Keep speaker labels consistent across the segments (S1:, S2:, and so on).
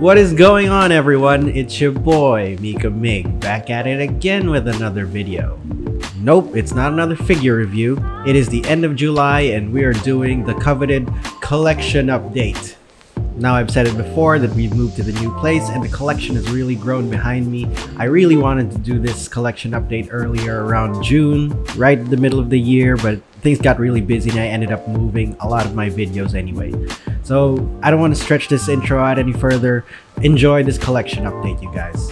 S1: What is going on, everyone? It's your boy Mika Mig, back at it again with another video. Nope, it's not another figure review. It is the end of July and we are doing the coveted collection update. Now, I've said it before that we've moved to the new place and the collection has really grown behind me. I really wanted to do this collection update earlier around June, right in the middle of the year, but things got really busy and I ended up moving a lot of my videos anyway. So I don't want to stretch this intro out any further. Enjoy this collection update, you guys.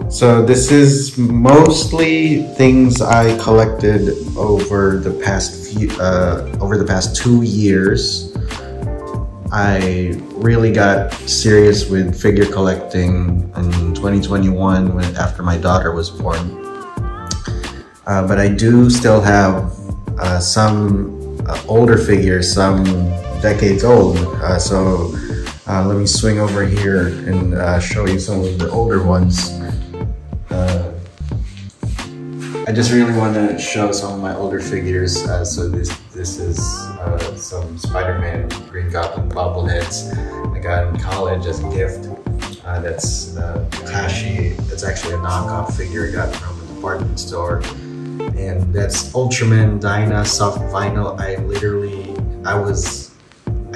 S2: So this is mostly things I collected over the past 2 years. I really got serious with figure collecting in 2021 after my daughter was born. But I do still have some older figures, some decades old. So let me swing over here and show you some of the older ones. I just really want to show some of my older figures. So this is some Spider-Man Green Goblin bobbleheads I got in college as a gift. That's Kashi. That's actually a knockoff figure I got from a department store. And that's Ultraman Dyna soft vinyl. I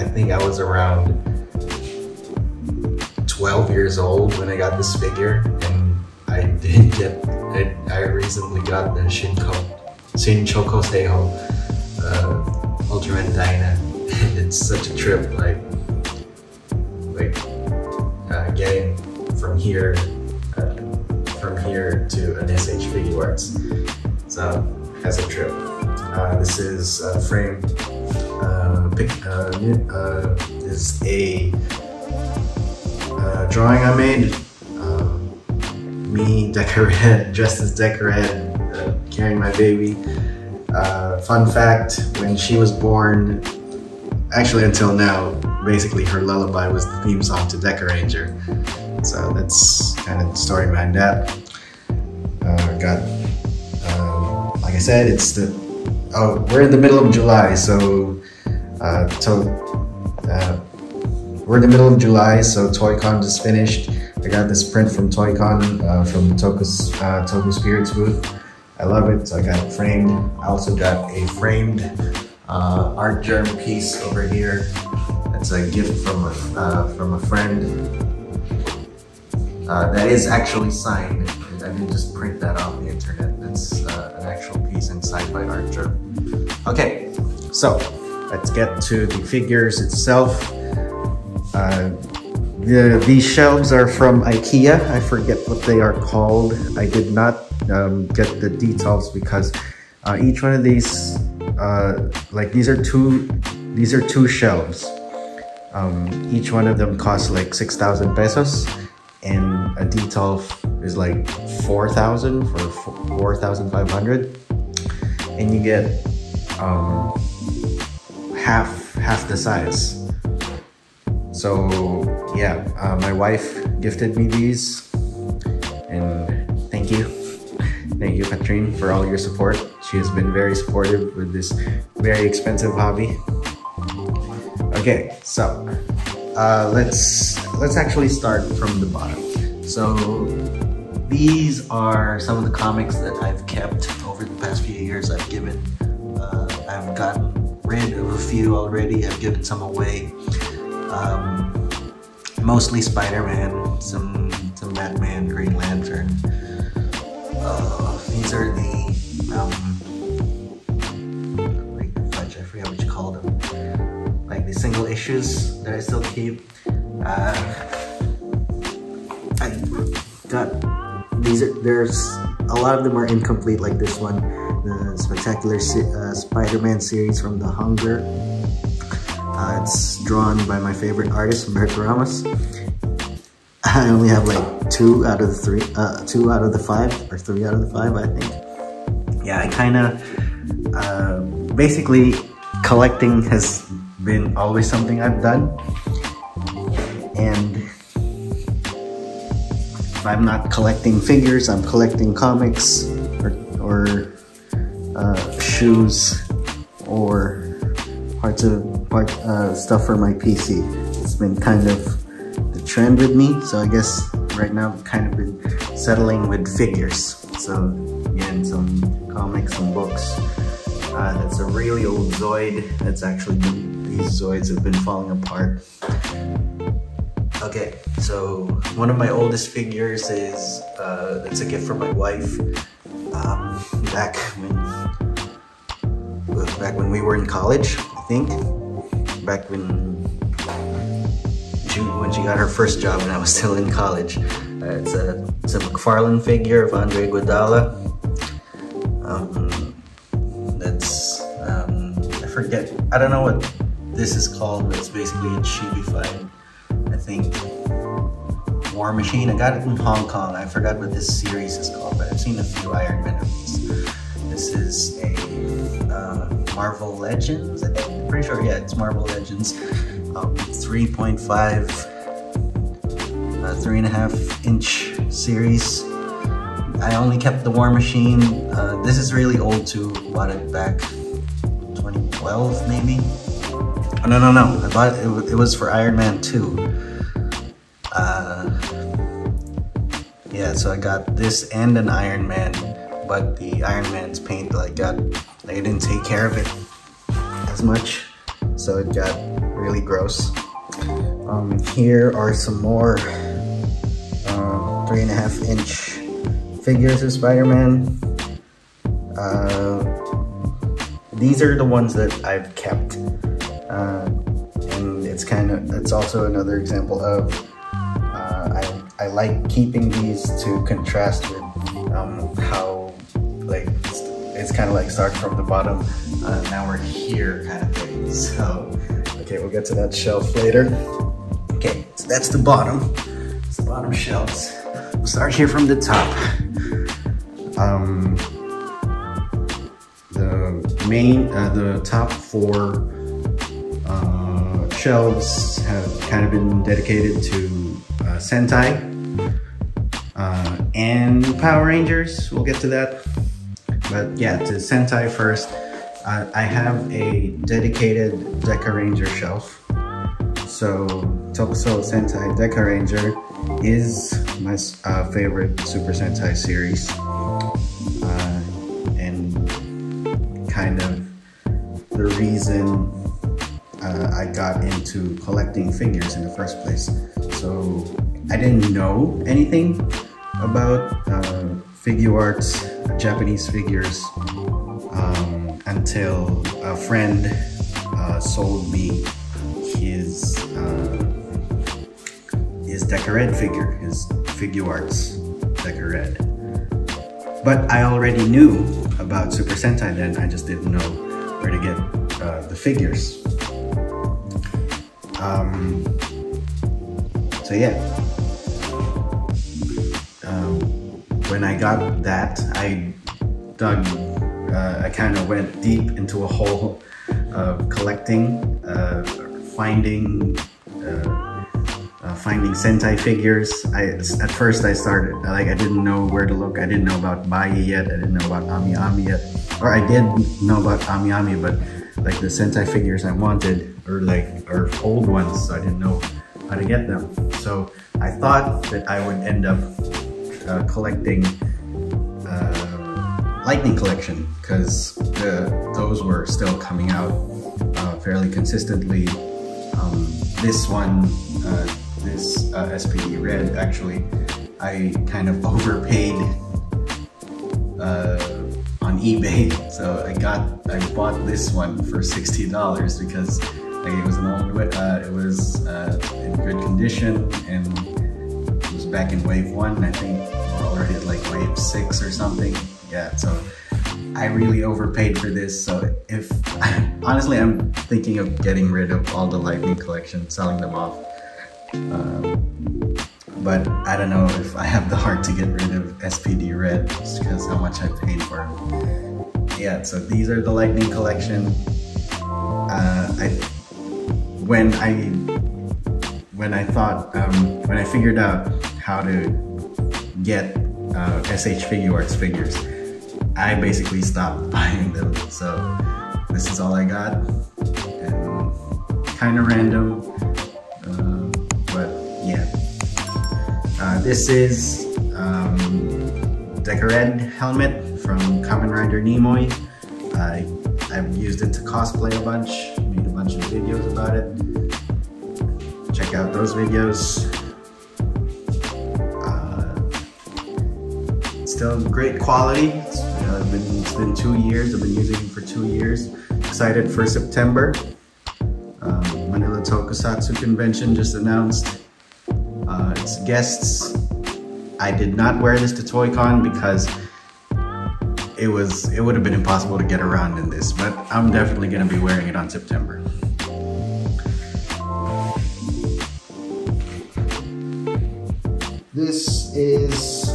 S2: think I was around 12 years old when I got this figure, and I recently got the Shinchoko Seiho Ultraman Dyna, and it's such a trip, getting from here to an SH Figuarts. So as a trip. This is a frame. Is a drawing I made. Me, Decored, dressed as Decored, carrying my baby. Fun fact: when she was born, actually until now, basically her lullaby was the theme song to Decoranger. So that's kind of the story behind that. Like I said, we're in the middle of July, so we're in the middle of July, so Toy-Con just finished. I got this print from Toy-Con, from Toku Spirits booth. I love it, so I got it framed. I also got a framed art germ piece over here. That's a gift from a friend. That is actually signed. I didn't just print that off the internet. That's an actual piece inside by art germ. Okay, so let's get to the figures itself. These shelves are from IKEA. I forget what they are called. I did not get the details because each one of these, these are two shelves. Each one of them costs like 6,000 pesos, and a detail is like 4,000 for 4,500, and you get half the size. So yeah, my wife gifted me these, and thank you Katrine, for all your support. She has been very supportive with this very expensive hobby. Okay, so let's actually start from the bottom. So these are some of the comics that I've kept over the past few years. I've gotten rid of a few already. I've given some away. Mostly Spider-Man, some Batman, Green Lantern. These are the I forget what you call them. Like the single issues that I still keep. I got these. There's a lot of them are incomplete, like this one, the Spectacular Spider-Man series from The Hunger. It's drawn by my favorite artist, Humberto Ramos. I only have like 2 out of the 5, or 3 out of the 5, I think. Yeah, I kind of basically collecting has been always something I've done, and if I'm not collecting figures, I'm collecting comics or shoes or stuff for my PC. It's been kind of the trend with me. So I guess right now I've kind of been settling with figures. So again, some comics, some books. That's a really old Zoid. That's actually these Zoids have been falling apart. Okay, so one of my oldest figures is that's a gift from my wife. Back when we were in college, I think. Back when she got her first job and I was still in college. It's a McFarlane figure of Andre Iguodala. I forget. I don't know what this is called, but it's basically a chibified, I think, War Machine. I got it from Hong Kong. I forgot what this series is called, but I've seen a few Iron Man of these. This is a Marvel Legends, I think. I'm pretty sure, yeah, it's Marvel Legends. 3.5 inch series. I only kept the War Machine. This is really old too. Bought it back 2012 maybe. Oh, no. I bought it. It was for Iron Man 2. Yeah, so I got this and an Iron Man, but the Iron Man's paint I didn't take care of it as much, so it got really gross. Here are some more 3.5 inch figures of Spider-Man. These are the ones that I've kept, and it's also another example of I like keeping these to contrast with how it's kind of like start from the bottom, now we're here kind of thing. So okay, we'll get to that shelf later. Okay, so that's the bottom. It's the bottom shelves. We'll start here from the top. The top 4 shelves have kind of been dedicated to Sentai and Power Rangers. We'll get to that. But yeah, to Sentai first. I have a dedicated Deca Ranger shelf. So Tokusou Sentai Deca Ranger is my favorite Super Sentai series, and kind of the reason I got into collecting figures in the first place. So I didn't know anything about Figuarts, Japanese figures, until a friend sold me his Deca Red figure, his Figuarts Deca Red. But I already knew about Super Sentai then, I just didn't know where to get the figures. So yeah, when I got that, I kind of went deep into a hole of collecting, finding Sentai figures. At first I started, I didn't know where to look. I didn't know about Bai yet. I didn't know about Ami Ami yet. Or I did know about Ami Ami, but like the Sentai figures I wanted are old ones, so I didn't know how to get them. So I thought that I would end up collecting Lightning Collection, because those were still coming out fairly consistently. This one, this SPD Red, actually, I kind of overpaid on eBay. So I bought this one for $60 because it was an old, it was in good condition, and it was back in wave 1. I think we're already at like wave 6 or something. Yeah, so I really overpaid for this. So honestly, I'm thinking of getting rid of all the Lightning Collection, selling them off. But I don't know if I have the heart to get rid of SPD Red, just because how much I paid for them. Yeah, so these are the Lightning Collection. When I figured out how to get SH Figuarts figures, I basically stopped buying them. So this is all I got, and kind of random, but yeah.
S1: This is Decored helmet from Kamen Rider Nimoy. I've used it to cosplay a bunch, made a bunch of videos about it. Check out those videos. Still great quality. It's been 2 years. I've been using it for 2 years. Excited for September. Manila Tokusatsu Convention just announced its guests. I did not wear this to ToyCon because it would have been impossible to get around in this, but I'm definitely going to be wearing it on September. This is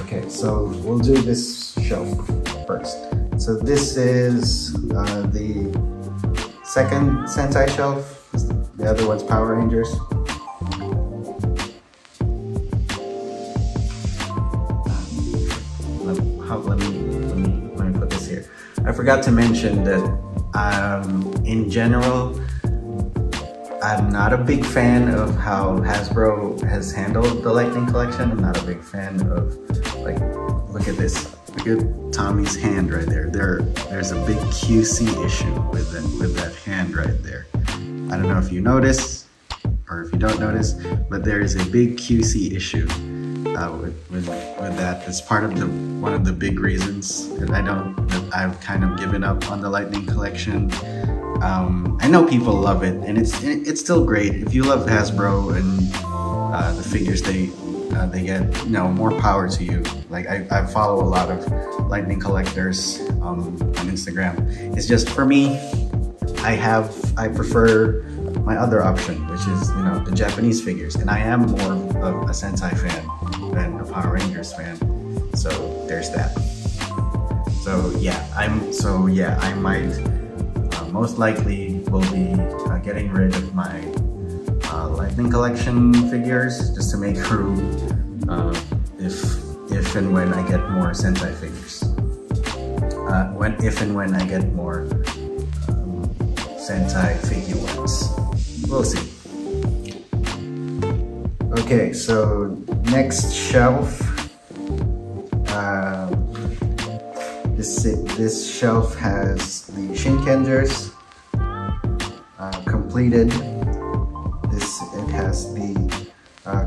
S1: okay, so we'll do this shelf first. So this is the second Sentai shelf. The other one's Power Rangers. Let me put this here. I forgot to mention that in general, I'm not a big fan of how Hasbro has handled the Lightning Collection. I'm not a big fan of, like, look at this. Look at Tommy's hand right there. There's a big QC issue with that hand right there. I don't know if you notice or if you don't notice, but there is a big QC issue with that. It's part of one of the big reasons that I've kind of given up on the Lightning Collection. I know people love it, and it's still great. If you love Hasbro and the figures they get, more power to you. Like I follow a lot of Lightning collectors on Instagram. It's just, for me, I prefer my other option, which is the Japanese figures, and I am more of a Sentai fan than a Power Rangers fan. So there's that. So yeah, I might most likely will be getting rid of my Lightning Collection figures just to make room if and when I get more Sentai figures. If and when I get more Sentai figure ones. We'll see. Okay, so next shelf. This shelf has the Shinkengers completed. It has the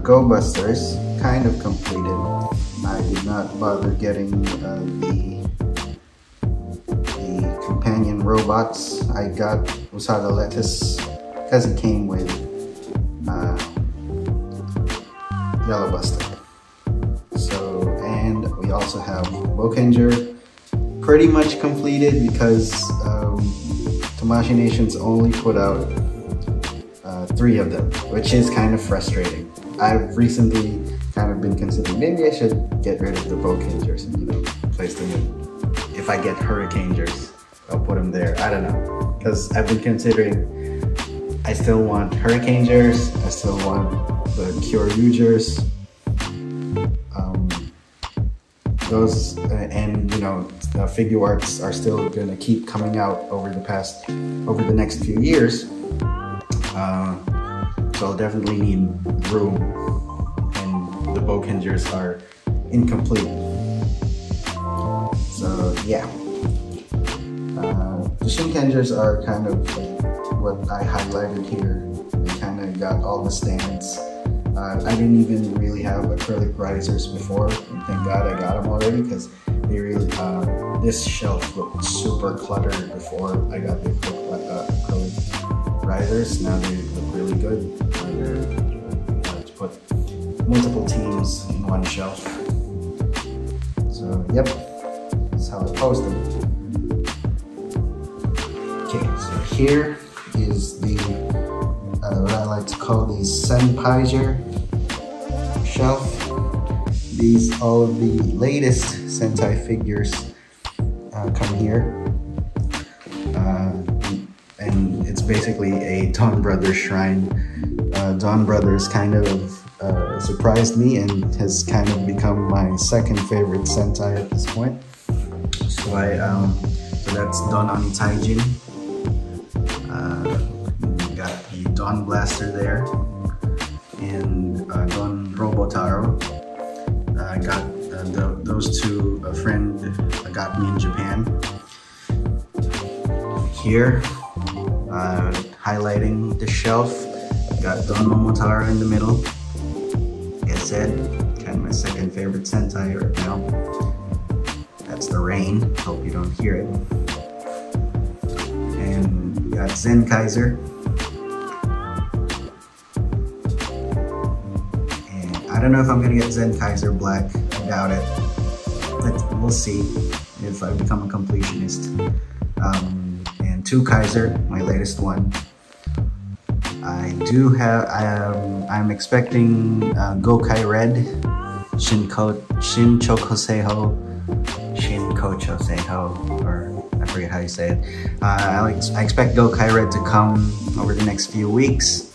S1: Go Busters kind of completed. I did not bother getting the companion robots. I got Usada Lettuce because it came with Yellow Buster. So, and we also have Bokenger pretty much completed because Tamashii Nations only put out 3 of them, which is kind of frustrating. I've recently kind of been considering maybe I should get rid of the Bokengers and place them in. If I get Hurricanegers, I'll put them there. I don't know, because I've been considering. I still want Hurricanegers. I still want the Kyoryugers. Those and figure arts are still gonna keep coming out over the next few years. So I'll definitely need room, and the Bokengers are incomplete. So yeah, the Shinkengers are kind of what I highlighted here. They kind of got all the stands. I didn't even really have acrylic risers before, and thank God I got them already, because they really this shelf looked super cluttered before I got the acrylic risers. Now they look really good. To put multiple teams in one shelf. So yep, that's how I post them. Okay, so here is the what I like to call the Senpaiser shelf. All of the latest Sentai figures come here, and it's basically a Dawn Brothers shrine. Dawn Brothers kind of surprised me and has kind of become my second favorite Sentai at this point. So so that's Dawn Oni Taijin. Got the Dawn Blaster there. and Don Robotaro. I got those two, a friend got me in Japan. Here, highlighting the shelf, got Don Momotaro in the middle. Like I said, kind of my second favorite Sentai right now. That's the rain, hope you don't hear it. And we got Zenkaiser. And I don't know if I'm gonna get Zenkaiser Black, I doubt it. But we'll see if I become a completionist. And 2 Kaiser, my latest one. I do have, I'm expecting Gokai Red, Shinkocho Seiho, or I forget how you say it. I expect Gokai Red to come over the next few weeks.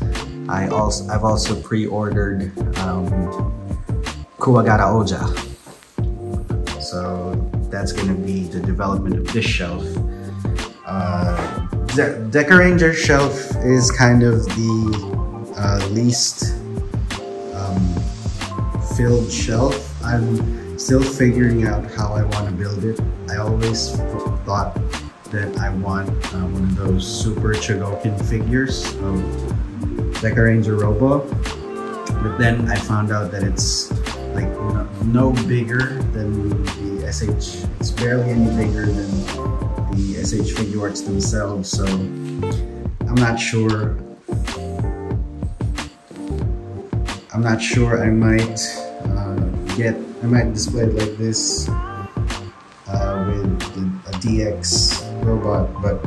S1: I've also pre-ordered Kuwagara Oja. So that's gonna be the development of this shelf. Deca Ranger shelf is kind of the least filled shelf. I'm still figuring out how I want to build it. I always thought that I want one of those Super Chogokin figures of Deca Ranger Robo, but then I found out that it's like no bigger than the SH. It's barely any bigger than the SH Figuarts themselves, so I'm not sure. I might display it like this with a DX robot, but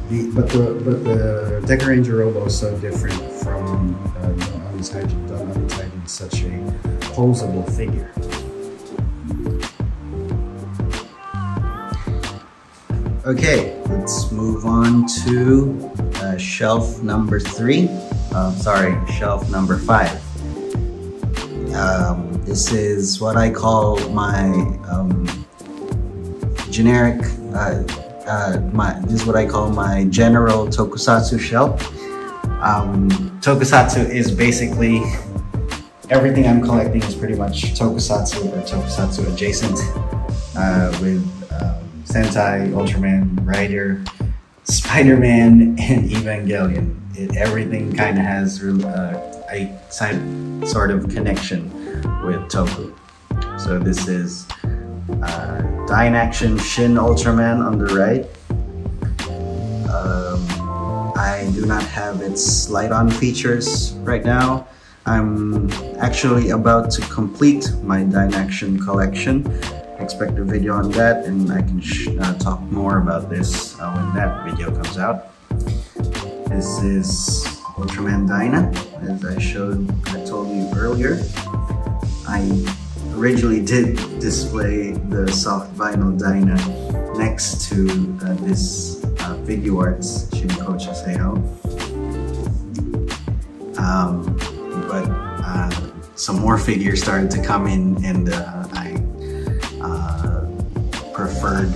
S1: the Deca Ranger Robo is so different from Don Onitaijin. Don Onitaijin is such a posable figure. Okay, let's move on to shelf number 3. Shelf number 5. This is what I call my generic. This is what I call my general tokusatsu shelf. Tokusatsu is basically everything I'm collecting is pretty much tokusatsu or tokusatsu adjacent, with Sentai, Ultraman, Rider, Spider-Man, and Evangelion. Everything kind of has a sort of connection with Toku. So this is Dynaction Shin Ultraman on the right. I do not have its light-on features right now. I'm actually about to complete my Dynaction collection. Expect a video on that, and I can talk more about this when that video comes out. This is Ultraman Dyna, as I told you earlier. I originally did display the soft vinyl Dyna next to this Figuarts Shinkocho Seiho. But some more figures started to come in, and I preferred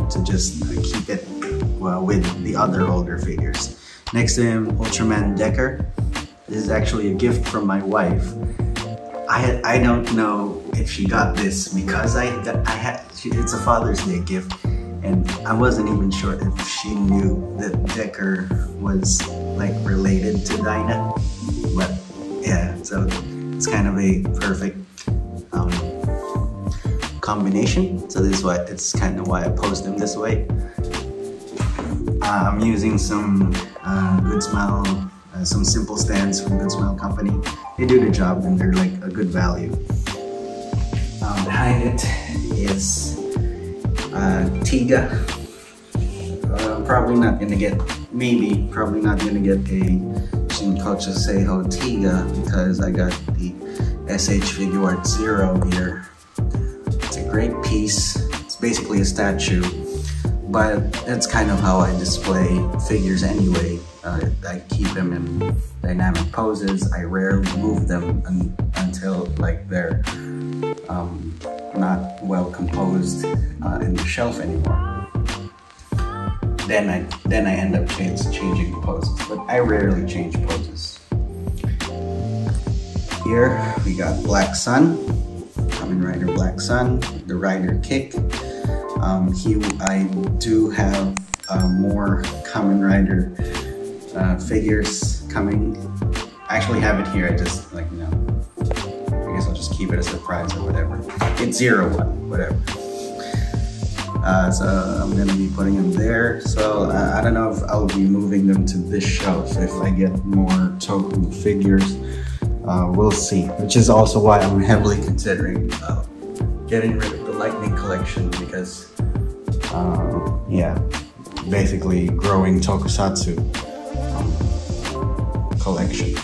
S1: to just keep it with the other older figures. Next to him, Ultraman Decker. This is actually a gift from my wife. I don't know if she got this because it's a Father's Day gift, and I wasn't even sure if she knew that Decker was like related to Dyna. But yeah, so it's kind of a perfect combination. So this is why it's kind of why I posed them this way. I'm using some Good Smile, some simple stands from Good Smile Company. They do the job, and they're like a good value. Behind it is Tiga. Probably not gonna get a Shinkocho Seiho Tiga because I got the SH Figuart Zero here. It's a great piece. It's basically a statue, but that's kind of how I display figures anyway. I keep them in dynamic poses. I rarely move them until like they're not well composed in the shelf anymore.
S2: then I end up changing poses, but I rarely change poses. Here we got Black Sun, Kamen Rider Black Sun, the Rider Kick. I do have more Kamen Rider figures coming. I actually have it here. I just I guess I'll just keep it a surprise or whatever. It's 01, whatever. So I'm gonna be putting them there. So I don't know if I'll be moving them to this shelf if I get more Toku figures. We'll see. Which is also why I'm heavily considering getting rid of the Lightning collection because, yeah, basically growing Tokusatsu collection.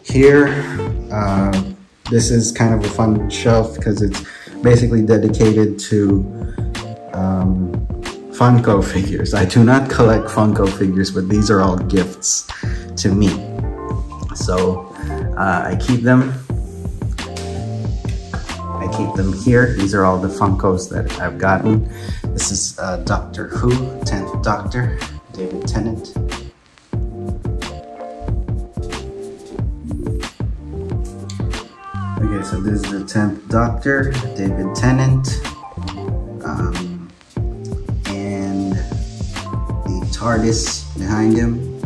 S2: Here, this is kind of a fun shelf because it's basically dedicated to Funko figures. I do not collect Funko figures, but these are all gifts to me. So I keep them. Here. These are all the Funkos that I've gotten. This is Doctor Who, 10th Doctor, David Tennant. Okay, so this is the 10th Doctor, David Tennant. And the TARDIS behind him.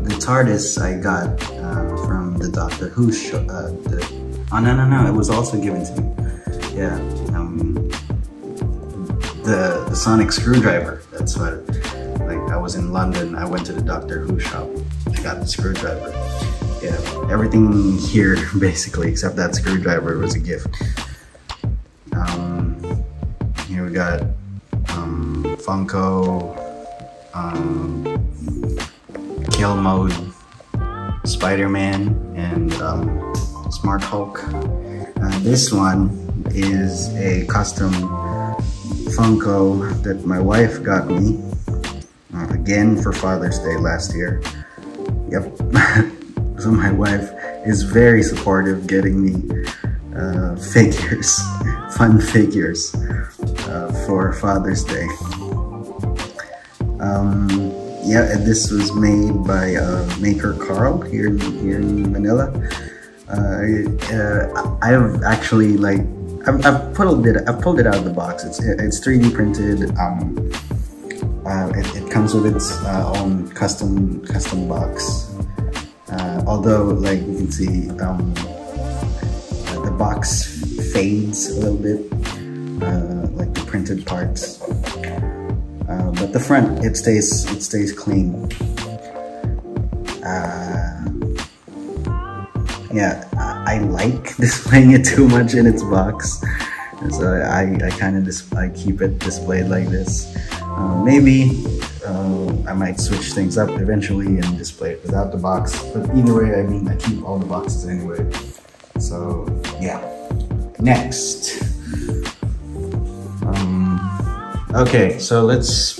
S2: The TARDIS I got from the Doctor Who show. Oh no! It was also given to me. Yeah, the sonic screwdriver. That's what. Like I was in London. I went to the Doctor Who shop. I got the screwdriver. Yeah, everything here basically except that screwdriver was a gift. Here we got Funko, Kill Mode, Spider-Man, and Smart Hulk. This one is a custom Funko that my wife got me again for Father's Day last year. Yep. So my wife is very supportive, getting me figures, fun figures for Father's Day. Yeah, and this was made by Maker Carl here in Manila. I've actually I've pulled it out of the box. It's 3D printed. It comes with its own custom box. Although, like you can see, the box fades a little bit, like the printed parts. But the front, it stays clean. Yeah, I like displaying it too much in its box, so I kind of keep it displayed like this. Maybe I might switch things up eventually and display it without the box. But either way, I mean, I keep all the boxes anyway. So yeah. Next. Okay, so let's.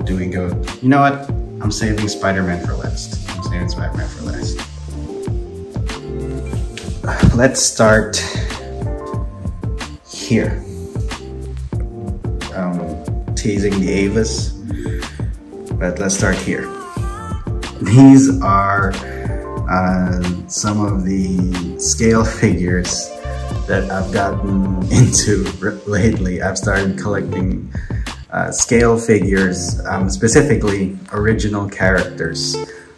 S2: Do we go? You know what? I'm saving Spider-Man for last. Let's start here. Teasing the Avas, but let's start here. These are some of the scale figures that I've gotten into lately. I've started collecting scale figures, specifically original characters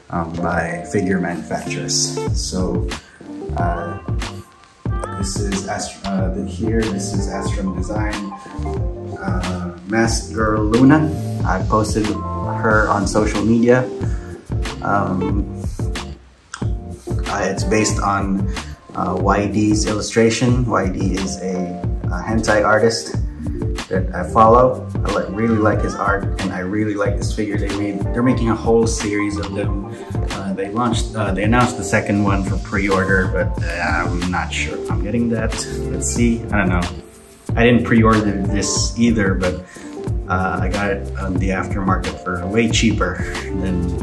S2: by figure manufacturers. So this is this is Astrum Design. Masked Girl Luna. I posted her on social media. It's based on YD's illustration. YD is a hentai artist that I follow. I really like his art, and I really like this figure they made. They're making a whole series of them. They announced the second one for pre-order, but I'm not sure if I'm getting that. Let's see. I don't know. I didn't pre-order this either, but I got it on the aftermarket for way cheaper than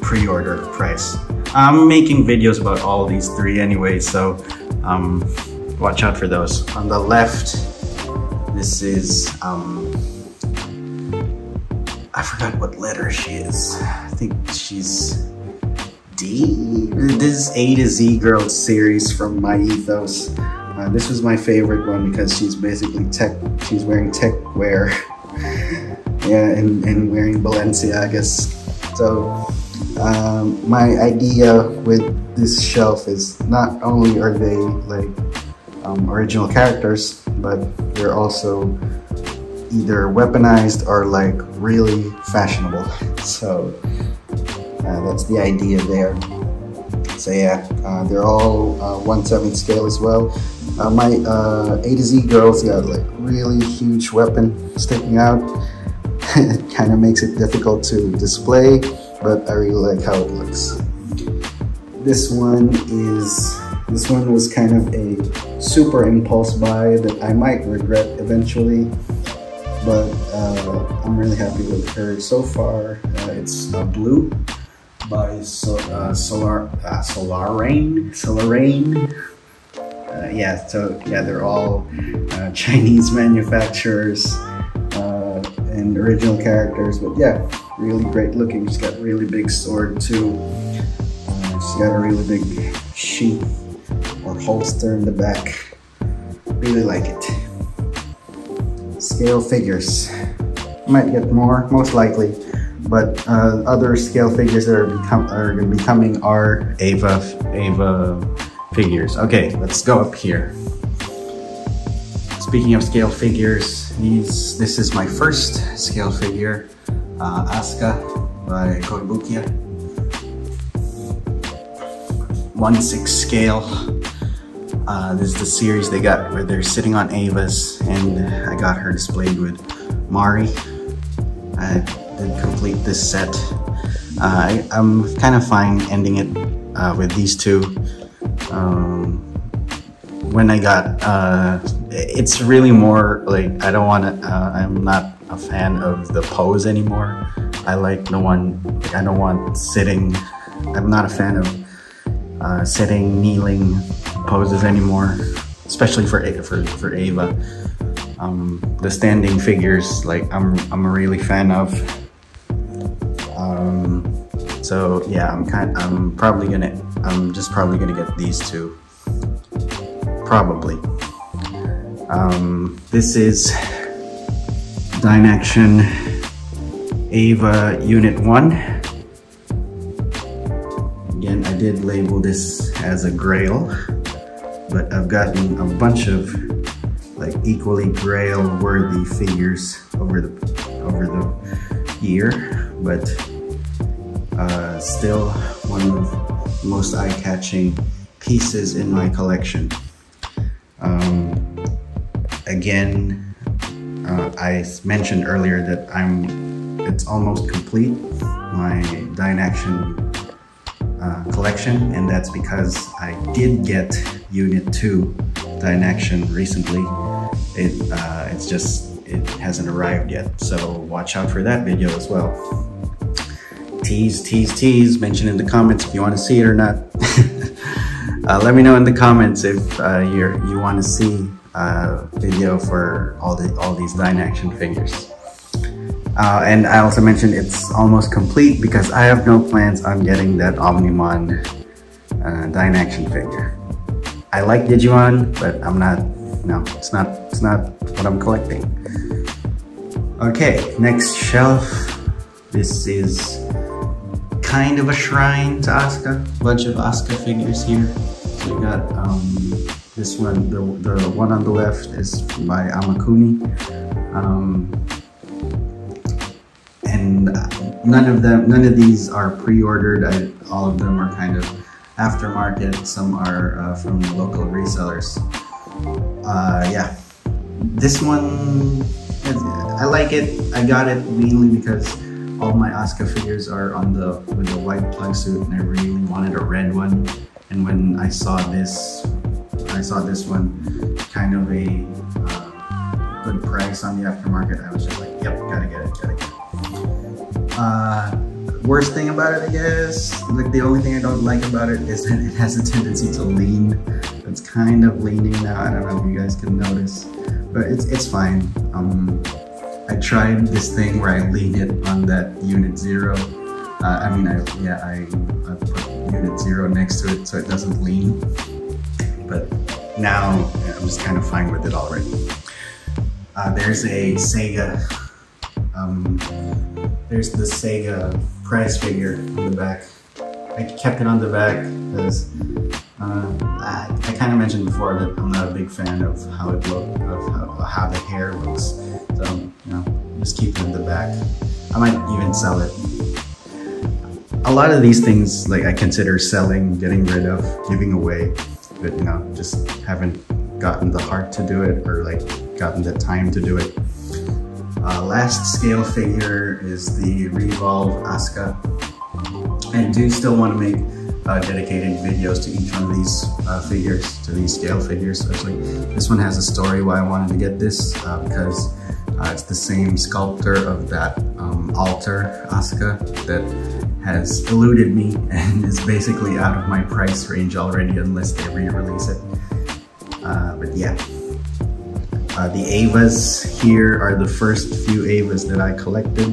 S2: pre-order price. I'm making videos about all these three anyway, so watch out for those. On the left,
S1: This is, I forgot what letter she is. I think she's D? This is A to Z Girls series from My Ethos. This was my favorite one because she's basically she's wearing tech wear. Yeah, and wearing Balenciagas. So my idea with this shelf is not only are they like original characters, but they're also either weaponized or like really fashionable. So that's the idea there. So yeah, they're all 1/7 scale as well. My A to Z Girls got like really huge weapon sticking out. It kind of makes it difficult to display, but I really like how it looks. This one was kind of a super impulse buy that I might regret eventually, but I'm really happy with her so far. It's blue by Solarain. Yeah, they're all Chinese manufacturers and original characters, but yeah, really great looking. She's got a really big sword too. She's got a really big sheath or holster in the back. Really like it. Scale figures. Might get more, most likely, but other scale figures that are going to be coming are Eva figures. Okay, let's go up here. Speaking of scale figures, this is my first scale figure, Asuka by Koibukiya. 1/6 scale. This is the series they got where they're sitting on Evas, and I got her displayed with Mari. I did complete this set. I'm kind of fine ending it with these two. When I got, it's really more like I don't want to. I'm not a fan of the pose anymore. I like the one. Like, I don't want sitting. I'm not a fan of sitting, kneeling poses anymore, especially for Eva. The standing figures, like I'm a really fan of. So yeah, I'm just probably gonna get these two. Probably. This is Dynaction Eva Unit 1. Again, I did label this as a grail, but I've gotten a bunch of like equally grail worthy figures over the year, but still one of the most eye-catching pieces in my collection. Again, I mentioned earlier that it's almost complete, my Dynaction collection, and that's because I did get Unit 2 Dynaction recently. It hasn't arrived yet, so watch out for that video as well. Tease, mention in the comments if you want to see it or not. Let me know in the comments if you want to see a video for all these Dynaction figures. And I also mentioned it's almost complete because I have no plans on getting that Omnimon Dynaction figure. I like Digimon, but it's not what I'm collecting. Okay, next shelf. This is kind of a shrine to Asuka. Bunch of Asuka figures here. So we got this one, the one on the left is by Amakuni. And none of these are pre-ordered. All of them are kind of aftermarket. Some are from local resellers. Yeah, this one, I like it. I got it mainly because all my Asuka figures are with the white plug suit, and I really wanted a red one. And when I saw this one, kind of a good price on the aftermarket, I was just like, yep, gotta get it. Worst thing about it, I guess, like the only thing I don't like about it is that it has a tendency to lean. It's kind of leaning now. I don't know if you guys can notice,
S2: but it's fine. I tried this thing where I lean it on that Unit 0. I put Unit 0 next to it so it doesn't lean. But now I'm just kind of fine with it already. There's a Sega. There's the Sega prize figure on the back. I kept it on the back because I kind of mentioned before that I'm not a big fan of how it looked, of how the hair looks. So, you know, just keep it in the back. I might even sell it. A lot of these things, like, I consider selling, getting rid of, giving away, but, you know, just haven't gotten the heart to do it, or like gotten the time to do it. Last scale figure is the Revolve Asuka. I do still want to make dedicated videos to each one of these figures, to these scale figures especially. This one has a story why I wanted to get this, because it's the same sculptor of that Alter Asuka that has eluded me and is basically out of my price range already unless they re-release it. But yeah. The Evas here are the first few Evas that I collected.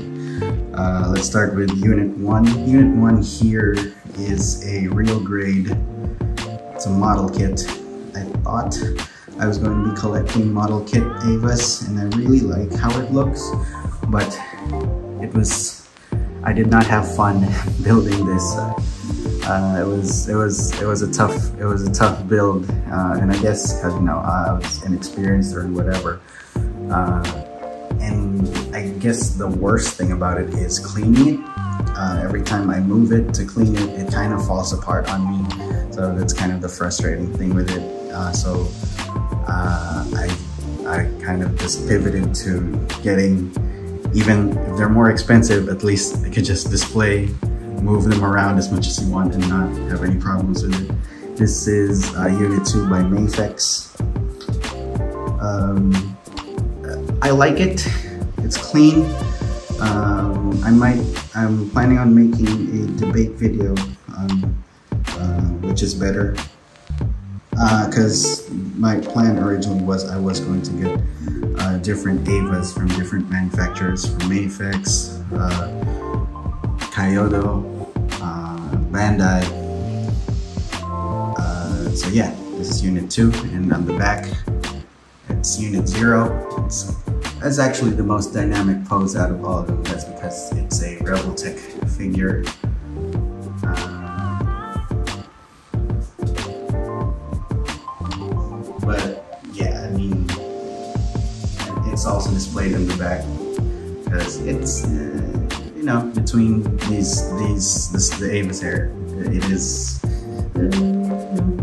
S2: Let's start with Unit 1. Unit 1 here is a real grade. It's a model kit. I thought I was going to be collecting model kit Evas, and I really like how it looks, but I did not have fun building this. It was a tough build, and I guess because, you know, I was inexperienced or whatever. And I guess the worst thing about it is cleaning it. Every time I move it to clean it, it kind of falls apart on me. So that's kind of the frustrating thing with it. I kind of just pivoted to getting, even if they're more expensive, at least I could just display, move them around as much as you want and not have any problems with it. This is Unit 2 by Mafex. I like it. It's clean. I'm planning on making a debate video on which is better. Because my plan originally was I was going to get different Evas from different manufacturers, from Mafex, Kyoto, Bandai. So yeah, this is Unit 2, and on the back it's Unit 0. That's actually the most dynamic pose out of all of them. That's because it's a Rebeltech figure. But yeah, I mean, it's also displayed in the back because it's you know, between the Evas here, it is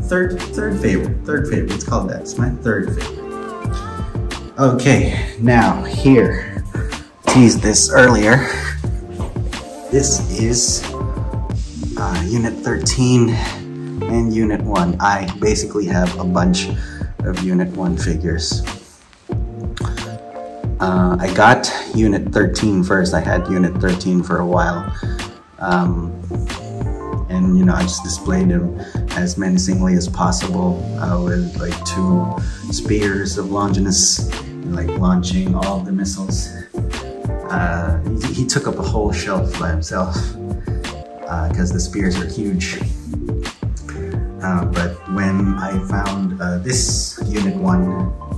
S2: third favorite. It's called that. It's my third favorite. Okay, now here, teased this earlier. This is Unit 13 and Unit 1. I basically have a bunch of Unit 1 figures. I got Unit 13 first. I had Unit 13 for a while. And you know, I just displayed him as menacingly as possible with like 2 spears of Longinus, like launching all of the missiles. He took up a whole shelf by himself because the spears are huge. But when I found this Unit 1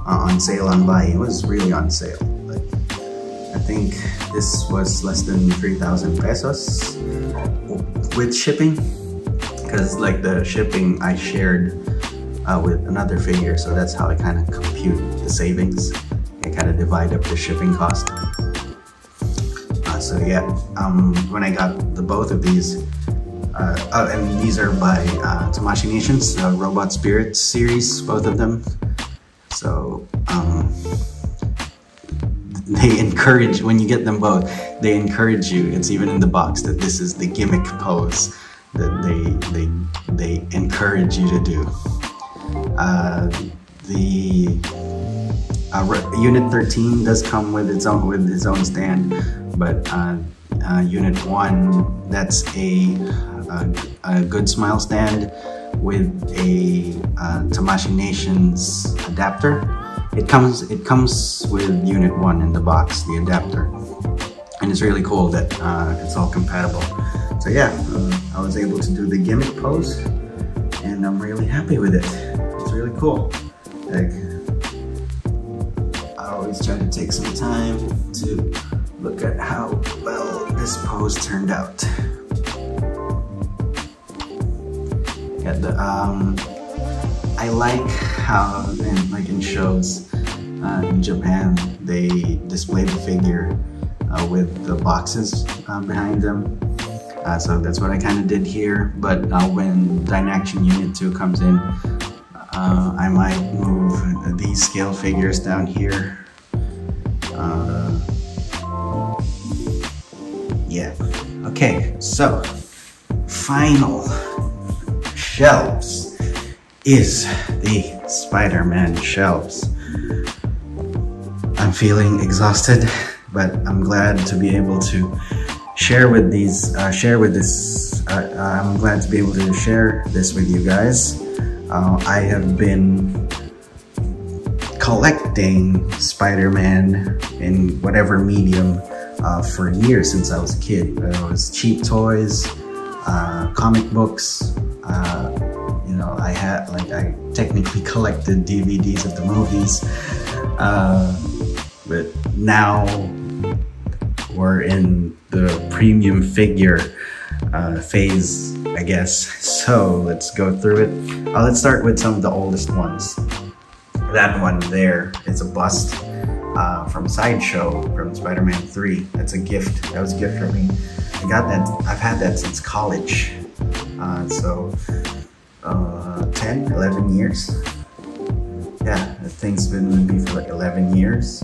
S2: on sale on Buy, it was really on sale. Like, I think this was less than 3,000 pesos with shipping, because like the shipping I shared with another figure, so that's how I kind of compute the savings. I kind of divide up the shipping cost. So yeah, when I got the both of these, and these are by Tamashii Nations, Robot Spirits series, both of them. So they encourage, when you get them both, they encourage you, it's even in the box, that this is the gimmick pose that they encourage you to do. Unit 13 does come with its own stand, but Unit 1, that's a Good Smile stand with a Tamashii Nations adapter, it comes with Unit 1 in the box, the adapter, and it's really cool that it's all compatible. So yeah, I was able to do the gimmick pose, and I'm really happy with it. It's really cool. Like, I always try to take some time to look at how well this pose turned out. Yeah, I like how in shows in Japan they display the figure with the boxes behind them. So that's what I kind of did here. But when Dynaction Unit 2 comes in, I might move these scale figures down here. Yeah. Okay. So final shelves is the Spider-Man shelves. I'm feeling exhausted, but I'm glad to be able to share this with you guys. I have been collecting Spider-Man in whatever medium for years, since I was a kid. It was cheap toys, comic books. You know, I technically collected DVDs of the movies, but now we're in the premium figure phase, I guess. So let's go through it. Let's start with some of the oldest ones. That one there is a bust from Sideshow from Spider-Man 3. That's a gift. That was a gift from me. I got that. I've had that since college. So 10, 11 years. Yeah, that thing's been with me for like 11 years.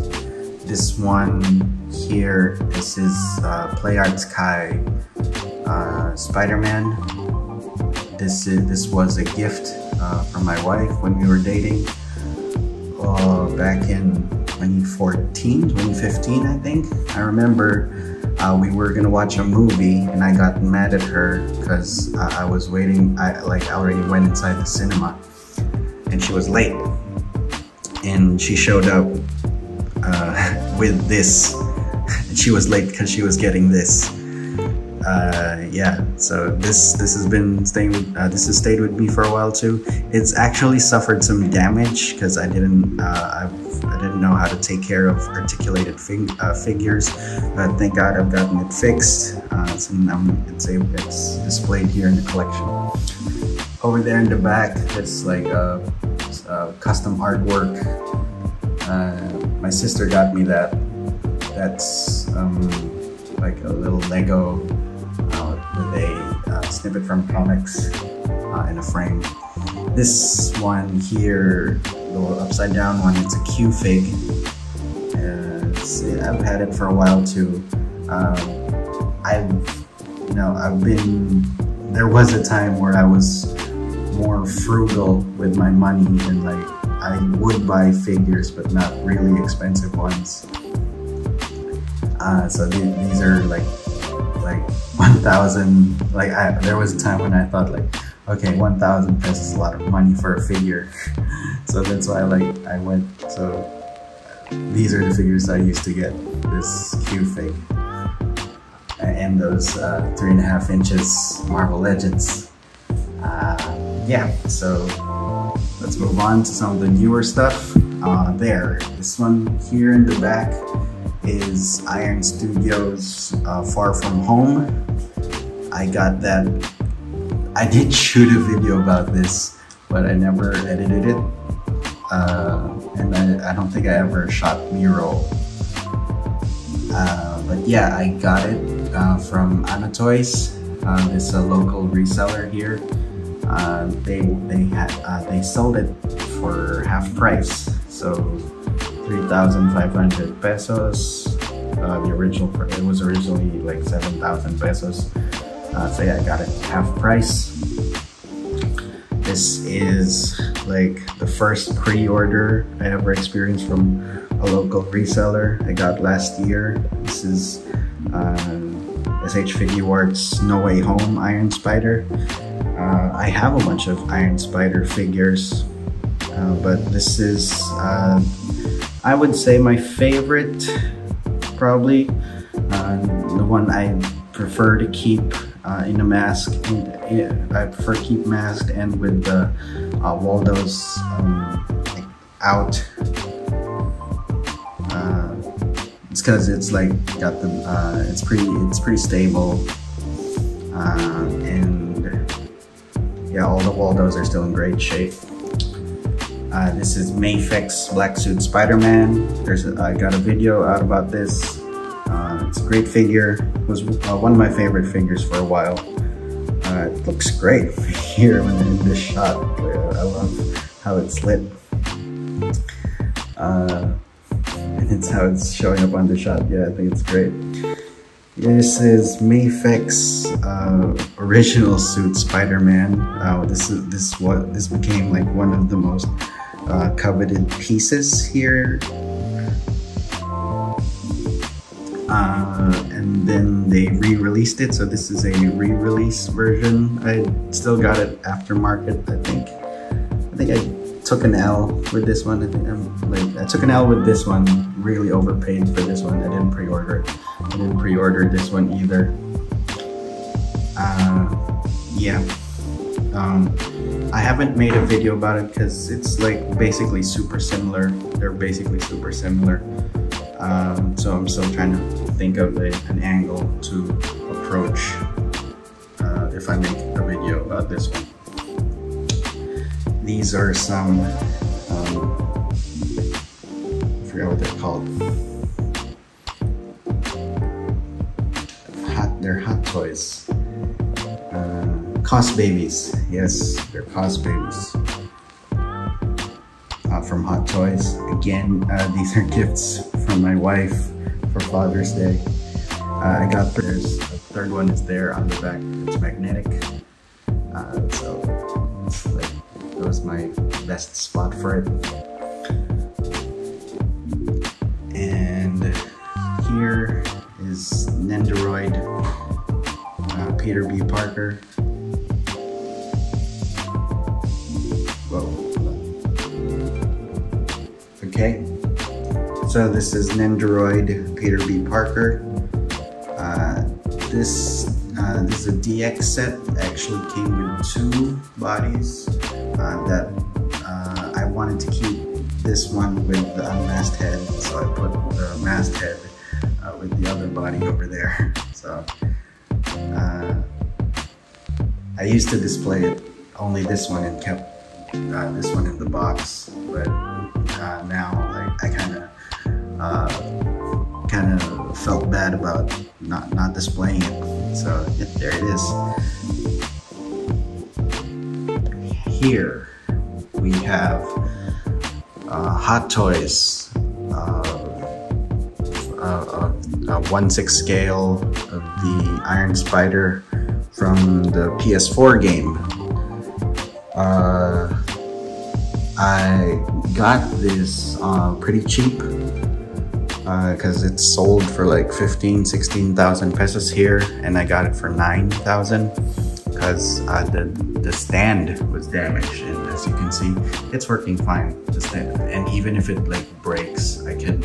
S2: This one here, this is Play Arts Kai Spider-Man. This was a gift from my wife when we were dating back in 2015, I think. I remember we were gonna watch a movie and I got mad at her because I was waiting. I already went inside the cinema and she was late, and she showed up with this. And she was late because she was getting this. Yeah, so this has been staying. This has stayed with me for a while too. It's actually suffered some damage because I didn't know how to take care of articulated figures. But thank God I've gotten it fixed. So it's displayed here in the collection. Over there in the back, it's like custom artwork. My sister got me that. That's like a little Lego with a snippet from comics in a frame. This one here, the little upside down one, it's a Q-Fig. I've had it for a while too. There was a time where I was more frugal with my money, and like I would buy figures, but not really expensive ones. So these are like 1,000. There was a time when I thought like, okay, 1,000 pesos is a lot of money for a figure. So that's why I went. So these are the figures I used to get. This Q-Fig and those 3.5 inches Marvel Legends. Yeah. So let's move on to some of the newer stuff. This one here in the back is Iron Studios Far From Home. I got that. I did shoot a video about this, but I never edited it. And I don't think I ever shot B-roll. But yeah, I got it from Anatoys. It's a local reseller here. They sold it for half price, so 3,500 pesos. The original, it was originally like 7,000 pesos. So yeah, I got it half price. This is like the first pre-order I ever experienced from a local reseller. I got last year. This is SH Figuarts No Way Home Iron Spider. I have a bunch of Iron Spider figures, but this is
S1: I would say my favorite, probably the one I prefer to keep in a mask. I prefer to keep masked and with the Waldos out. It's because it's like got the it's pretty stable, and yeah, all the Waldos are still in great shape. This is Mafex Black Suit Spider-Man. I got a video out about this. It's a great figure. It was one of my favorite figures for a while. It looks great here in this shot. I love how it's lit. And it's how it's showing up on the shot. Yeah, I think it's great. This is Mafex original suit Spider-Man. This became like one of the most coveted pieces here. And then they re-released it, so this is a re-release version. I still got it aftermarket. I think I took an L with this one. I took an L with this one. Really overpaid for this one. I didn't pre-order it. I didn't pre-order this one either. Yeah. I haven't made a video about it because it's like basically super similar. They're basically super similar. So I'm still trying to think of an angle to approach if I make a video about this one. These are some, I forgot what they're called. They're hot toys. Cos Babies. Yes, they're Cos Babies. From Hot Toys. Again, these are gifts from my wife for Father's Day. I got there's a third one is there on the back. It's magnetic. So it's like, that was my best spot for it. And here is Nendoroid, Peter B. Parker. Whoa. Okay, so this is Nendoroid, Peter B. Parker. This is a DX set. It actually came with 2 bodies that I wanted to keep this one with the unmasked head, so I put the masked head with the other body over there. So I used to display it, only this one, and kept this one in the box, but now like I kind of felt bad about not displaying it. So yeah, there it is. Here we have Hot Toys, a 1/6 scale of the Iron Spider from the PS4 game. I got this pretty cheap because it's sold for like 16,000 pesos here, and I got it for 9,000 because the stand was damaged, and as you can see, it's working fine. The stand, and even if it like breaks, I can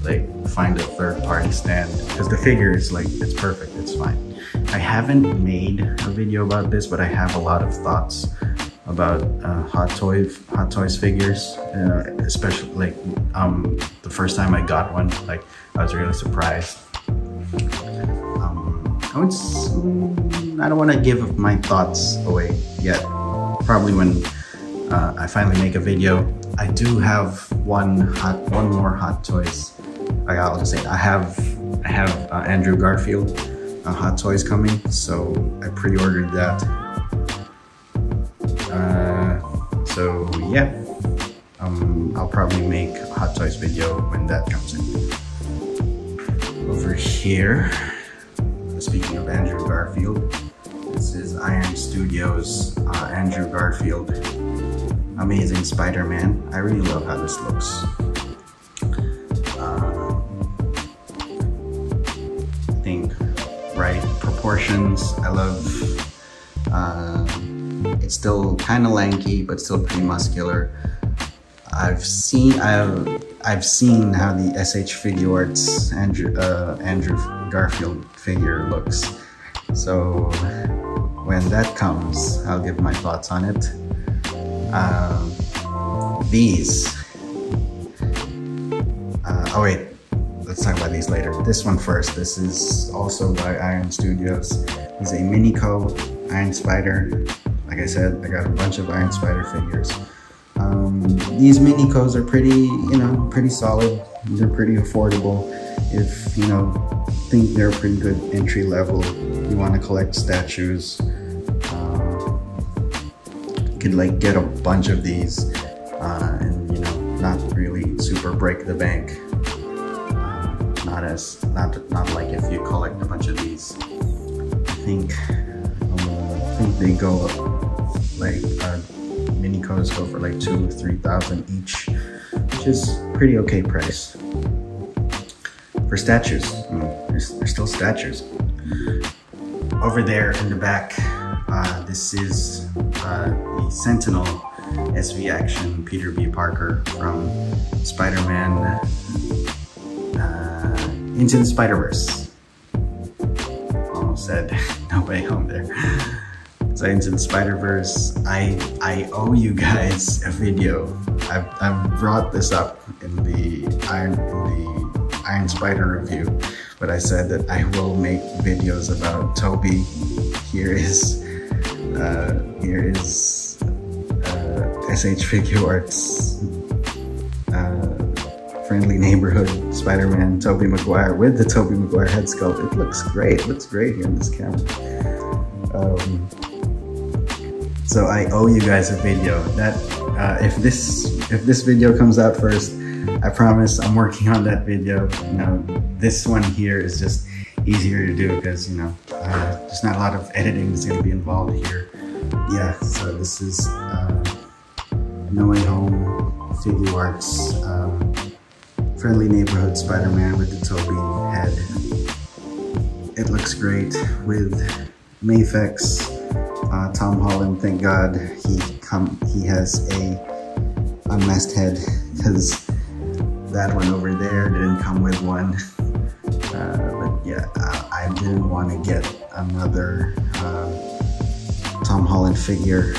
S1: like find a third-party stand because the figure is like, it's perfect, it's fine. I haven't made a video about this, but I have a lot of thoughts about Hot Toys figures, especially like the first time I got one, like I was really surprised. I don't want to give my thoughts away yet. Probably when I finally make a video. I do have one more Hot Toys. I'll just say I have Andrew Garfield Hot Toys coming, so I pre-ordered that. So yeah, I'll probably make a Hot Toys video when that comes in. Over here, speaking of Andrew Garfield, this is Iron Studios Andrew Garfield Amazing Spider-Man. I really love how this looks. I think right proportions. I love. It's still kind of lanky, but still pretty muscular. I
S2: I've seen how the SH Figuarts Andrew Garfield figure looks. So when that comes, I'll give my thoughts on it. These. Oh wait, let's talk about these later. This one first. This is also by Iron Studios. It's a Minico Iron Spider. Like I said, I got a bunch of Iron Spider figures. These Minicos are pretty, pretty solid. They're pretty affordable. If, think they're pretty good entry level, you want to collect statues, you could like get a bunch of these and not really super break the bank. Not like if you collect a bunch of these. I think they go like Minicos go for like 2,000 or 3,000 each, which is pretty okay price for statues. They're still statues. Over there in the back, this is the Sentinel SV Action Peter B. Parker from Spider-Man Into the Spider-Verse. Almost said No Way Home there. So Into the Spider-Verse, I owe you guys a video. I've brought this up in the Iron Spider review, but I said that I will make videos about Toby. Here is SH Figuarts Friendly Neighborhood Spider-Man Tobey Maguire with the Tobey Maguire head sculpt. It looks great. It looks great here in this camera. So I owe you guys a video. That if this video comes out first, I promise I'm working on that video. This one here is just easier to do because there's not a lot of editing that's going to be involved here. Yeah, so this is No Way Home Figuarts Friendly Neighborhood Spider-Man with the Tobey head. It looks great with Mafex. Tom Holland, thank God he has a unmasked head, because that one over there didn't come with one. But yeah, I didn't want to get another Tom Holland figure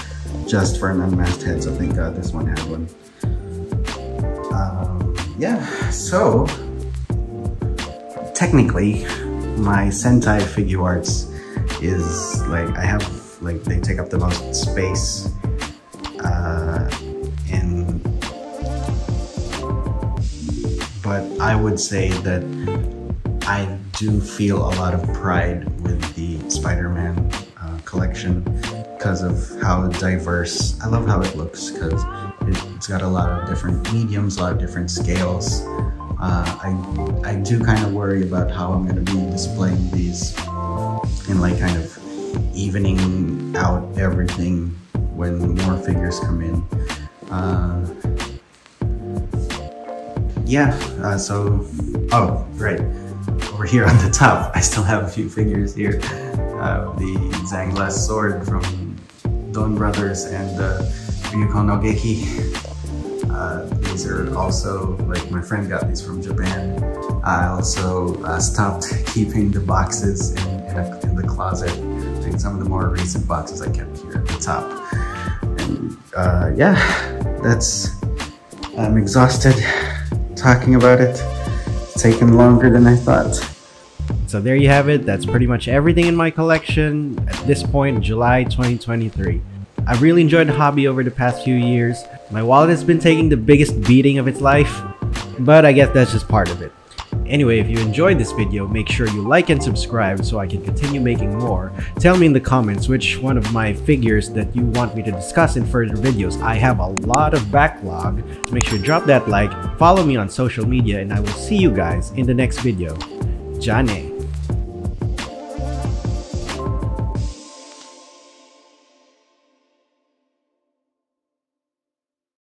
S2: just for an unmasked head, so thank God this one had one. Yeah, so technically my Sentai Figuarts is like, I have like, they take up the most space but I would say that I do feel a lot of pride with the Spider-Man collection because of how diverse. I love how it looks because it's got a lot of different mediums, a lot of different scales. I do kind of worry about how I'm going to be displaying these and like kind of evening out everything when more figures come in. Oh, right. Over here on the top, I still have a few figures here. The Zanglass sword from Don Brothers and Ryuko no Geki. These are also, like, my friend got these from Japan. I also stopped keeping the boxes in the closet. I think some of the more recent boxes I kept here at the top. And yeah, I'm exhausted talking about it. It's taken longer than I thought.
S1: So there you have it. That's pretty much everything in my collection at this point in July 2023. I've really enjoyed the hobby over the past few years. My wallet has been taking the biggest beating of its life, but I guess that's just part of it. Anyway, if you enjoyed this video, make sure you like and subscribe so I can continue making more. Tell me in the comments which one of my figures that you want me to discuss in further videos. I have a lot of backlog, so make sure to drop that like, follow me on social media, and I will see you guys in the next video. Jane.